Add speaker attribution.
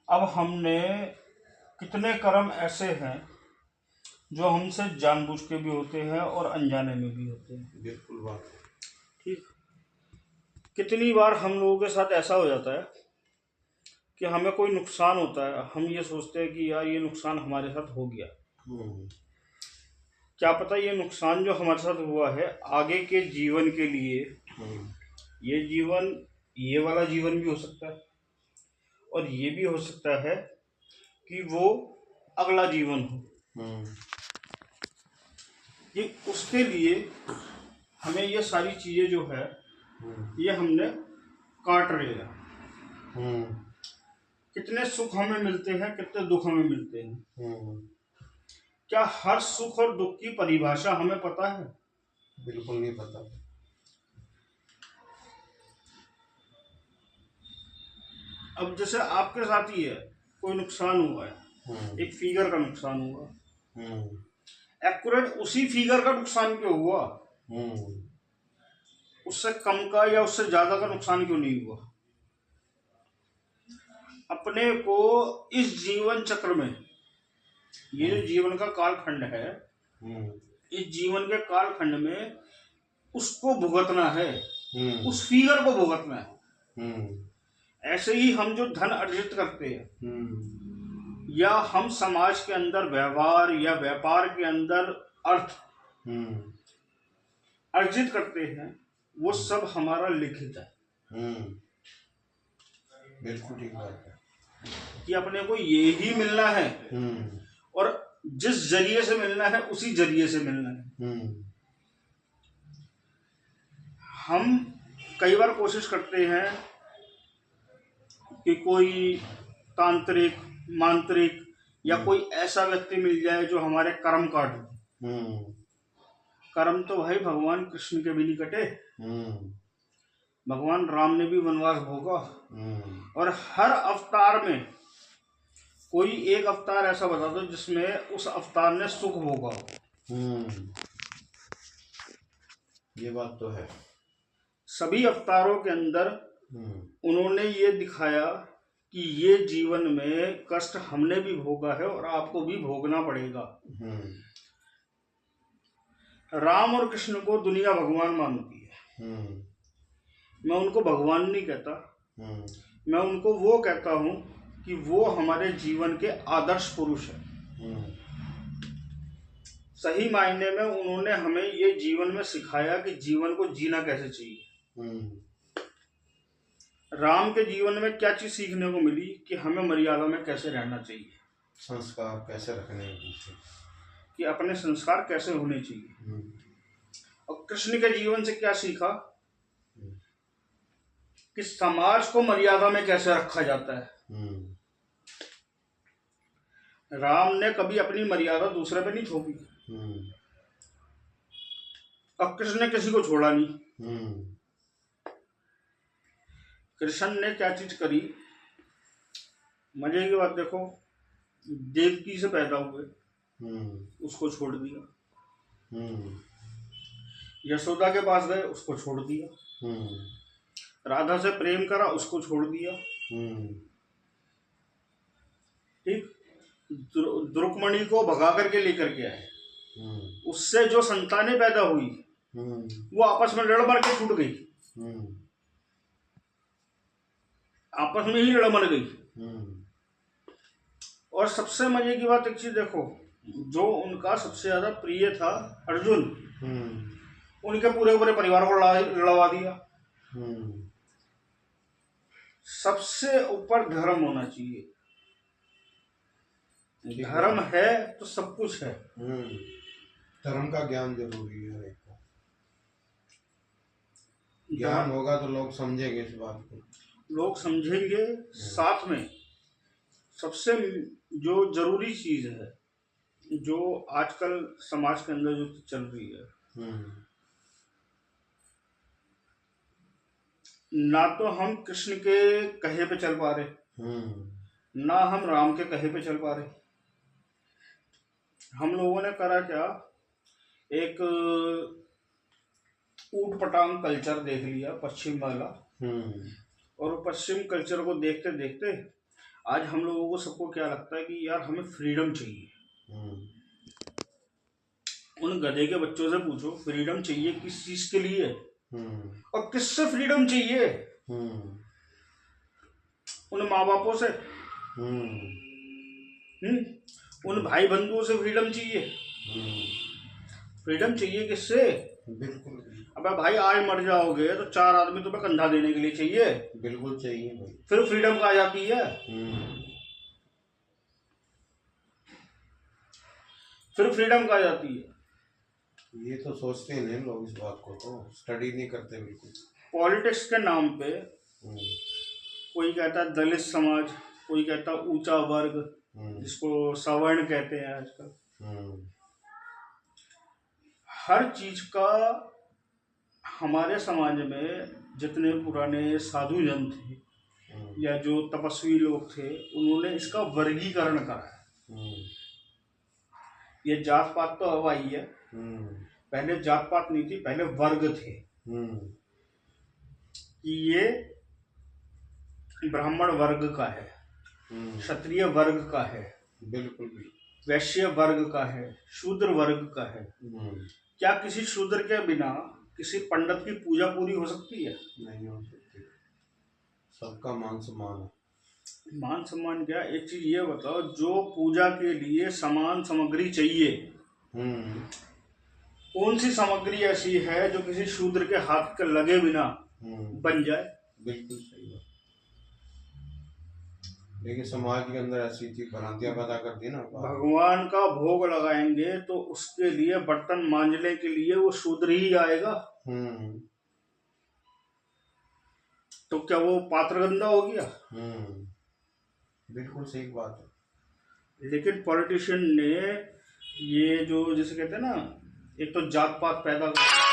Speaker 1: अब हमने कितने कर्म ऐसे हैं जो हमसे जानबूझ के भी होते हैं और अनजाने में भी होते हैं।
Speaker 2: बिल्कुल बात है।
Speaker 1: ठीक, कितनी बार हम लोगों के साथ ऐसा हो जाता है कि हमें कोई नुकसान होता है, हम ये सोचते हैं कि यार ये नुकसान हमारे साथ हो गया। क्या पता ये नुकसान जो हमारे साथ हुआ है आगे के जीवन के लिए, ये जीवन, ये वाला जीवन भी हो सकता है और ये भी हो सकता है कि वो अगला जीवन हो। ये उसके लिए हमें ये सारी चीजें जो है ये हमने काट लिया। कितने सुख हमें मिलते हैं, कितने दुख हमें मिलते हैं। क्या हर सुख और दुख की परिभाषा हमें पता है?
Speaker 2: बिल्कुल नहीं पता।
Speaker 1: अब जैसे आपके साथ ही है, कोई नुकसान हुआ है, एक फिगर का नुकसान हुआ, एक्यूरेट उसी फिगर का नुकसान क्यों हुआ? उससे कम का या उससे ज्यादा का नुकसान क्यों नहीं हुआ? अपने को इस जीवन चक्र में, ये जो जीवन का कालखंड है, इस जीवन के कालखंड में उसको भुगतना है, उस फिगर को भुगतना है। ऐसे ही हम जो धन अर्जित करते हैं या हम समाज के अंदर व्यवहार या व्यापार के अंदर अर्थ अर्जित करते हैं, वो सब हमारा लिखित है।
Speaker 2: बिल्कुल ठीक बात है
Speaker 1: कि अपने को ये ही मिलना है और जिस जरिए से मिलना है उसी जरिए से मिलना है। हम कई बार कोशिश करते हैं कि कोई तांत्रिक, मांत्रिक या कोई ऐसा व्यक्ति मिल जाए जो हमारे कर्म काट दे। कर्म तो भाई भगवान कृष्ण के भी नहीं कटे। भगवान राम ने भी वनवास भोगा और हर अवतार में कोई एक अवतार ऐसा बता दो जिसमें उस अवतार ने सुख भोगा हो।
Speaker 2: ये बात तो है।
Speaker 1: सभी अवतारों के अंदर उन्होंने ये दिखाया कि ये जीवन में कष्ट हमने भी भोगा है और आपको भी भोगना पड़ेगा। राम और कृष्ण को दुनिया भगवान मानती है। मैं उनको भगवान नहीं कहता, मैं उनको वो कहता हूं कि वो हमारे जीवन के आदर्श पुरुष हैं। सही मायने में उन्होंने हमें ये जीवन में सिखाया कि जीवन को जीना कैसे चाहिए। राम के जीवन में क्या चीज सीखने को मिली कि हमें मर्यादा में कैसे रहना चाहिए,
Speaker 2: संस्कार कैसे रखने चाहिए,
Speaker 1: कि अपने संस्कार कैसे होने चाहिए। और कृष्ण के जीवन से क्या सीखा कि समाज को मर्यादा में कैसे रखा जाता है। राम ने कभी अपनी मर्यादा दूसरे पे नहीं थोपी और कृष्ण ने किसी को छोड़ा नहीं। कृष्ण ने क्या चीज करी, मजे की बात देखो, देवकी से पैदा हुए उसको छोड़ दिया, यशोदा के पास गए उसको छोड़ दिया, राधा से प्रेम करा उसको छोड़ दिया। ठीक, द्रुकमणि को भगा करके लेकर के आए, उससे जो संतानें पैदा हुई वो आपस में लड़ मर के छूट गई, आपस में ही लड़ मर गई। और सबसे मजे की बात एक चीज देखो, जो उनका सबसे ज्यादा प्रिय था अर्जुन, उनके पूरे पूरे परिवार को लड़वा दिया। सबसे ऊपर धर्म होना चाहिए, धर्म है तो सब कुछ है।
Speaker 2: धर्म का ज्ञान जरूरी है। ज्ञान होगा तो लोग समझेंगे इस बात को, लोग
Speaker 1: समझेंगे। साथ में सबसे जो जरूरी चीज है, जो आजकल समाज के अंदर जो चल रही है, ना तो हम कृष्ण के कहे पे चल पा रहे, ना हम राम के कहे पे चल पा रहे। हम लोगों ने करा क्या, एक ऊट पटांग कल्चर देख लिया पश्चिम वाला, और पश्चिम कल्चर को देखते देखते आज हम लोगों को सबको क्या लगता है कि यार हमें फ्रीडम चाहिए। उन गधे के बच्चों से पूछो फ्रीडम चाहिए किस चीज के लिए और किससे फ्रीडम चाहिए। उन माँ बापों से, उन भाई बंधुओं से फ्रीडम चाहिए। फ्रीडम चाहिए किससे?
Speaker 2: बिल्कुल।
Speaker 1: अबे भाई आज मर जाओगे तो 4 आदमी तुम्हें कंधा देने के लिए चाहिए।
Speaker 2: बिल्कुल चाहिए भाई।
Speaker 1: फिर फ्रीडम कहाँ जाती है? फिर फ्रीडम कहाँ जाती है?
Speaker 2: ये तो सोचते ही नहीं लोग, इस बात को तो स्टडी नहीं करते बिल्कुल।
Speaker 1: पॉलिटिक्स के नाम पे कोई कहता है दलित समाज, कोई कहता है ऊंचा वर्ग, जिसको सवर्ण कहते हैं आजकल। हर चीज का हमारे समाज में जितने पुराने साधु जन थे या जो तपस्वी लोग थे, उन्होंने इसका वर्गीकरण करा है। ये जात पात तो अब आई है, पहले जात पात नहीं थी, पहले वर्ग थे। कि ये ब्राह्मण वर्ग का है, क्षत्रिय वर्ग का है,
Speaker 2: बिल्कुल
Speaker 1: वैश्य वर्ग का है, शूद्र वर्ग का है। क्या किसी शूद्र के बिना किसी पंडित की पूजा पूरी हो सकती है?
Speaker 2: नहीं हो सकती। सबका मान सम्मान है।
Speaker 1: मान सम्मान क्या? एक चीज ये बताओ, जो पूजा के लिए समान सामग्री चाहिए, कौन सी सामग्री ऐसी है जो किसी शूद्र के हाथ के लगे बिना बन जाए?
Speaker 2: बिल्कुल सही बात। लेकिन समाज के अंदर ऐसी चीज भ्रांतियां पैदा कर दी ना।
Speaker 1: भगवान का भोग लगाएंगे तो उसके लिए बर्तन मांजने के लिए वो शूद्र ही आएगा। तो क्या वो पात्र गंदा हो गया?
Speaker 2: बिल्कुल सही बात है।
Speaker 1: लेकिन पॉलिटिशियन ने ये जो जैसे कहते हैं ना, एक तो जात पात पैदा कर